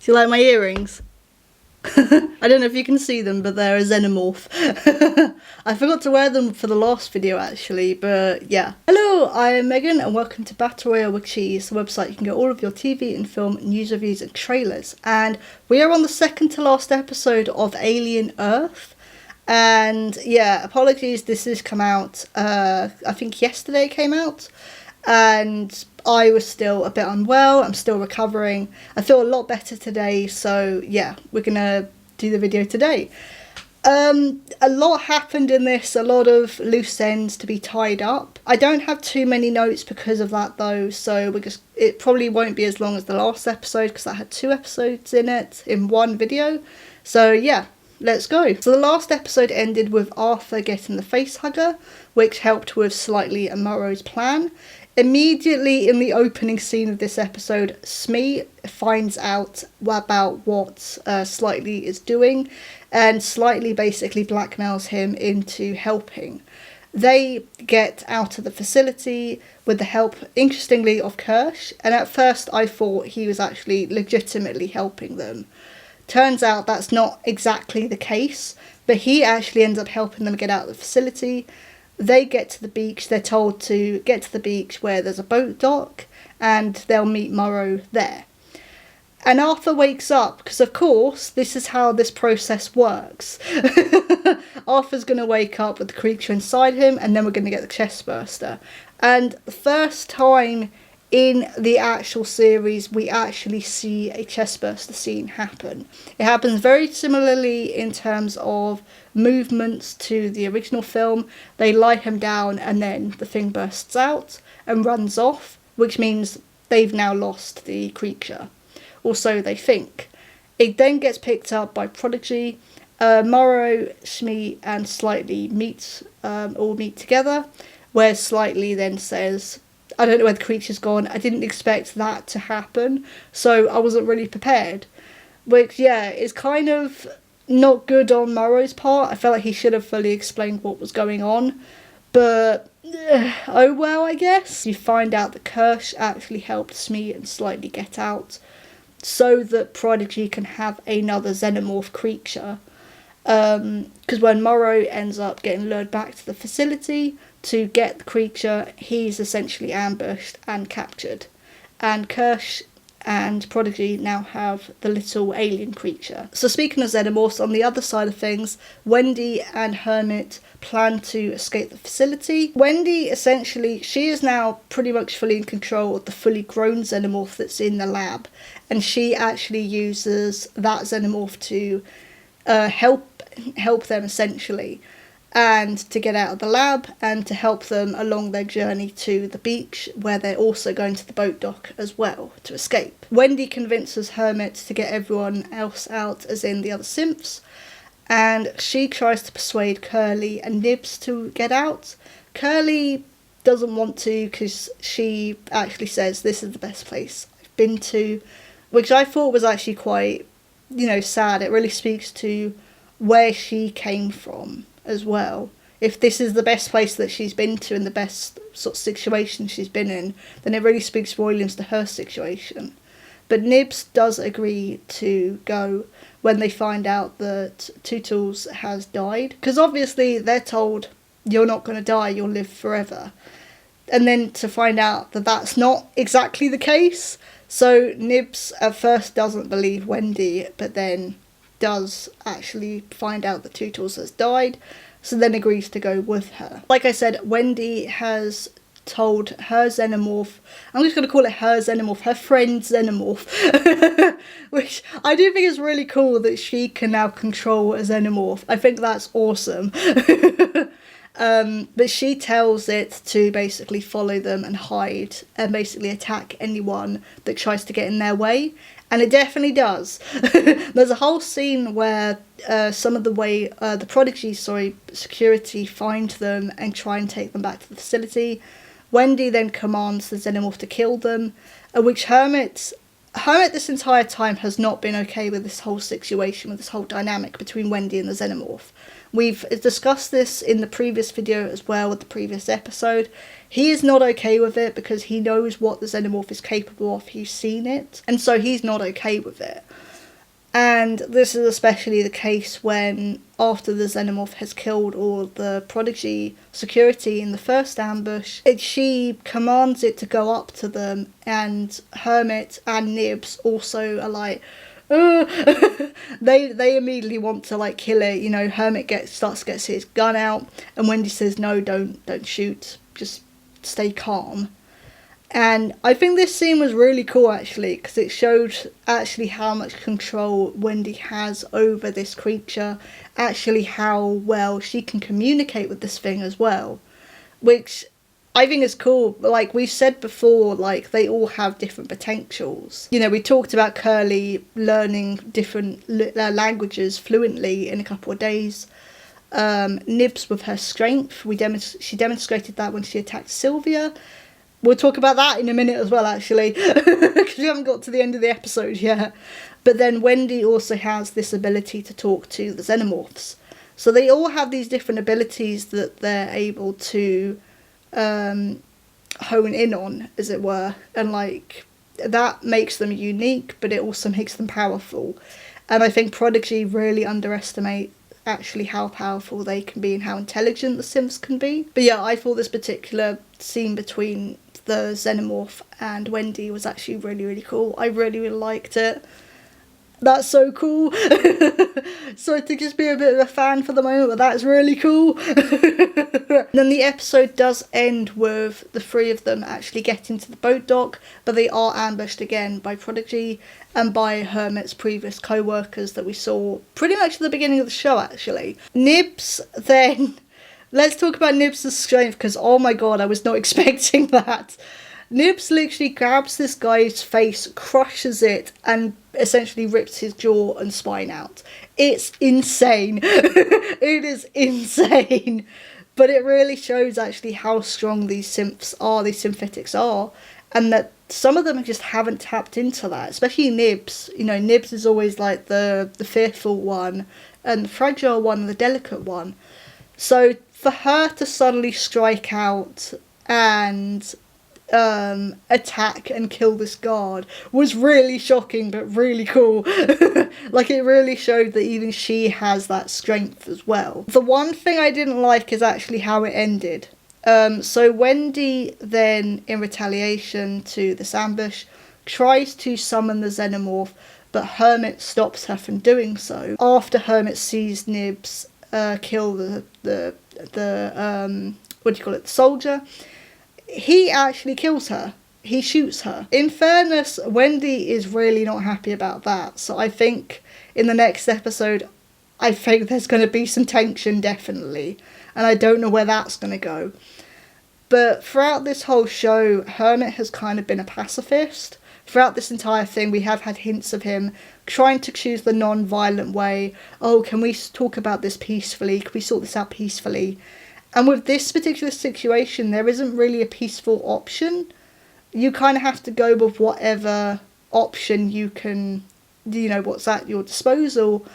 Do you like my earrings? I don't know if you can see them, but they're a xenomorph. I forgot to wear them for the last video actually, but yeah. Hello, I am Megan and welcome to Battle Royale with Cheese, the website you can get all of your TV and film news reviews and trailers. And we are on the second to last episode of AlienEarth. And yeah, apologies, this has come out, I think yesterday it came out. And I was still a bit unwell, I'm still recovering. I feel a lot better today, so yeah, we're gonna do the video today. A lot happened in this, a lot of loose ends to be tied up. I don't have too many notes because of that though, so it probably won't be as long as the last episode because that had 2 episodes in it, in one video. So yeah, let's go. So the last episode ended with Arthur getting the facehugger, which helped with Slightly and Morrow's plan. Immediately in the opening scene of this episode, Smee finds out about what Slightly is doing, and Slightly basically blackmails him into helping. They get out of the facility with the help, interestingly, of Kirsch, and at first I thought he was actually legitimately helping them. Turns out that's not exactly the case, but he actually ends up helping them get out of the facility. They get to the beach, they're told to get to the beach where there's a boat dock, and they'll meet Morrow there. And Arthur wakes up, because of course, this is how this process works. Arthur's going to wake up with the creature inside him, and then we're going to get the chest burster. And the first time in the actual series, we actually see a chestburster scene happen. It happens very similarly in terms of movements to the original film. They lie him down and then the thing bursts out and runs off, which means they've now lost the creature. Or so they think. It then gets picked up by Prodigy. Morrow, Smee and Slightly all meet together, where Slightly then says, I don't know where the creature's gone, I didn't expect that to happen, so I wasn't really prepared. Which, yeah, is kind of not good on Morrow's part. I felt like he should have fully explained what was going on, but oh well, I guess. You find out that Kirsch actually helped Smee and Slightly get out, so that Prodigy can have another xenomorph creature. Because when Morrow ends up getting lured back to the facility to get the creature, he's essentially ambushed and captured. And Kirsch and Prodigy now have the little alien creature. So speaking of xenomorphs, on the other side of things, Wendy and Hermit plan to escape the facility. Wendy, essentially, she is now pretty much fully in control of the fully grown xenomorph that's in the lab. And she actually uses that xenomorph to help them essentially, and to get out of the lab and to help them along their journey to the beach, where they're also going to the boat dock as well to escape. Wendy convinces Hermit to get everyone else out, as in the other synths, and she tries to persuade Curly and Nibs to get out. Curly doesn't want to because she actually says this is the best place I've been to, which I thought was actually quite, sad. It really speaks to where she came from as well. If this is the best place that she's been to and the best sort of situation she's been in, then it really speaks volumes to her situation. But Nibs does agree to go when they find out that Tootles has died, because obviously they're told you're not going to die, you'll live forever. And then to find out that that's not exactly the case. So Nibs at first doesn't believe Wendy, but then does actually find out that Tootles has died, so then agrees to go with her. Like I said, Wendy has told her xenomorph, I'm just going to call it her xenomorph, her friend xenomorph, which I do think is really cool that she can now control a xenomorph. I think that's awesome. But she tells it to basically follow them and hide and basically attack anyone that tries to get in their way. And it definitely does. There's a whole scene where some of the Prodigy, security find them and try and take them back to the facility. Wendy then commands the xenomorph to kill them, which Hermit this entire time has not been okay with this whole situation, with this whole dynamic between Wendy and the xenomorph. We've discussed this in the previous video as well, with the previous episode. He is not okay with it because he knows what the xenomorph is capable of, he's seen it, and so he's not okay with it. And this is especially the case when, after the Xenomorph has killed all the Prodigy security in the first ambush, she commands it to go up to them, and Hermit and Nibs also are like, they immediately want to like kill it. You know, Hermit starts to get his gun out, and Wendy says, no, don't shoot, just stay calm. And I think this scene was really cool, actually, because it showed actually how much control Wendy has over this creature, actually how well she can communicate with this thing as well, which I think is cool. Like we've said before, like they all have different potentials. You know, we talked about Curly learning different languages fluently in a couple of days. Nibs with her strength, she demonstrated that when she attacked Sylvia. We'll talk about that in a minute as well, actually, because we haven't got to the end of the episode yet. But then Wendy also has this ability to talk to the Xenomorphs. So they all have these different abilities that they're able to hone in on, as it were. And, like, that makes them unique, but it also makes them powerful. And I think Prodigy really underestimate actually how powerful they can be and how intelligent the synths can be. But yeah, I thought this particular scene between the Xenomorph and Wendy was actually really, really cool. I really, really liked it. That's so cool. Sorry to just be a bit of a fan for the moment, but that's really cool. Then the episode does end with the three of them actually getting to the boat dock, but they are ambushed again by Prodigy and by Hermit's previous co-workers that we saw pretty much at the beginning of the show, actually. Nibs then... Let's talk about Nibs' strength, because oh my god, I was not expecting that. Nibs literally grabs this guy's face, crushes it, and essentially rips his jaw and spine out. It's insane. It is insane. But it really shows actually how strong these synths are, these synthetics are, and that some of them just haven't tapped into that, especially Nibs. You know, Nibs is always like the fearful one, and the fragile one, and the delicate one. So for her to suddenly strike out and attack and kill this guard was really shocking, but really cool. Like, it really showed that even she has that strength as well. The one thing I didn't like is actually how it ended. So Wendy then, in retaliation to this ambush, tries to summon the Xenomorph, but Hermit stops her from doing so. After Hermit sees Nibs kill the soldier, he actually kills her. He shoots her. In fairness, Wendy is really not happy about that. So I think in the next episode, I think there's going to be some tension, definitely. And I don't know where that's going to go. But throughout this whole show, Hermit has kind of been a pacifist. Throughout this entire thing, we have had hints of him trying to choose the non-violent way. Oh, can we talk about this peacefully? Can we sort this out peacefully? And with this particular situation, there isn't really a peaceful option. You kind of have to go with whatever option you can, you know, what's at your disposal.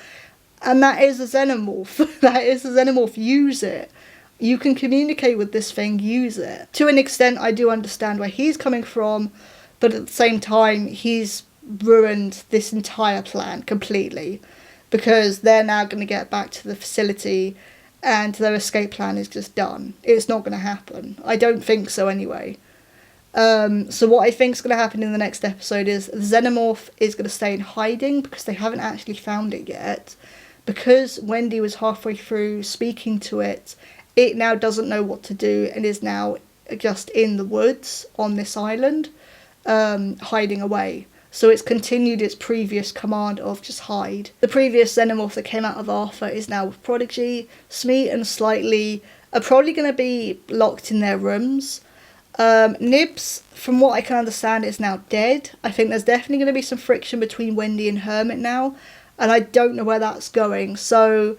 And that is a Xenomorph. That is a Xenomorph. Use it. You can communicate with this thing. Use it. To an extent, I do understand where he's coming from. But at the same time, he's ruined this entire plan completely. Because they're now going to get back to the facility and their escape plan is just done. It's not going to happen. I don't think so anyway. So what I think is going to happen in the next episode is the Xenomorph is going to stay in hiding because they haven't actually found it yet. Because Wendy was halfway through speaking to it, it now doesn't know what to do and is now just in the woods on this island, hiding away. So it's continued its previous command of just hide. The previous Xenomorph that came out of Arthur is now with Prodigy. Smee and Slightly are probably going to be locked in their rooms. Nibs, from what I can understand, is now dead. I think there's definitely going to be some friction between Wendy and Hermit now. And I don't know where that's going. So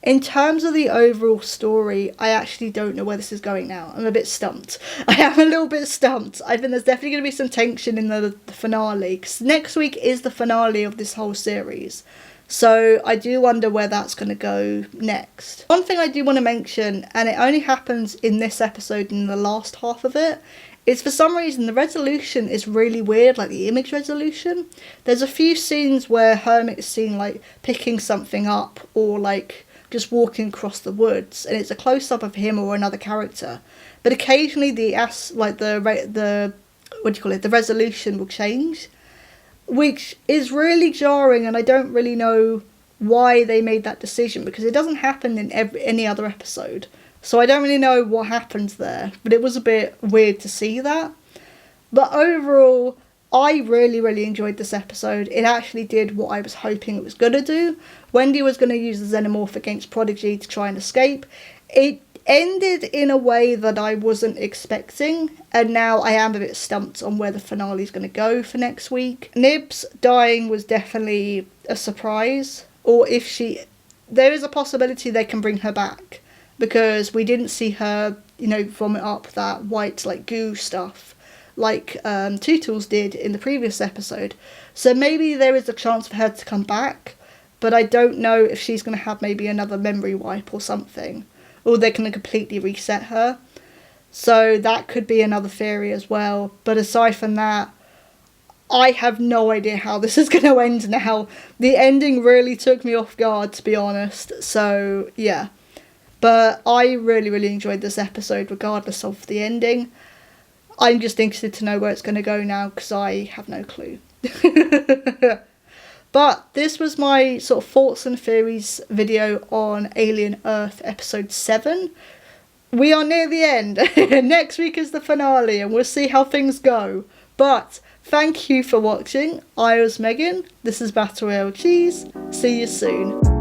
in terms of the overall story, I actually don't know where this is going now. I'm a bit stumped. I am a little bit stumped. I think there's definitely going to be some tension in the finale. Because next week is the finale of this whole series. So I do wonder where that's going to go next. One thing I do want to mention, and it only happens in this episode in the last half of it, It's for some reason the resolution is really weird, like the image resolution. There's a few scenes where Hermit is seen like picking something up or like just walking across the woods, and it's a close-up of him or another character. But occasionally the resolution will change, which is really jarring, and I don't really know why they made that decision, because it doesn't happen in any other episode. So I don't really know what happens there, but it was a bit weird to see that. But overall, I really, really enjoyed this episode. It actually did what I was hoping it was going to do. Wendy was going to use the Xenomorph against Prodigy to try and escape. It ended in a way that I wasn't expecting, and now I am a bit stumped on where the finale is going to go for next week. Nibs dying was definitely a surprise, or there is a possibility they can bring her back, because we didn't see her, vomit up that white, like, goo stuff, like Tootles did in the previous episode. So maybe there is a chance for her to come back, but I don't know if she's going to have maybe another memory wipe or something, or they're going to completely reset her. So that could be another theory as well. But aside from that, I have no idea how this is going to end now. The ending really took me off guard, to be honest. So, yeah. But I really, really enjoyed this episode, regardless of the ending. I'm just interested to know where it's going to go now, because I have no clue. But this was my sort of thoughts and theories video on Alien Earth episode 7. We are near the end. Next week is the finale, and we'll see how things go. But thank you for watching. I was Megan. This is Battle Royale with Cheese. See you soon.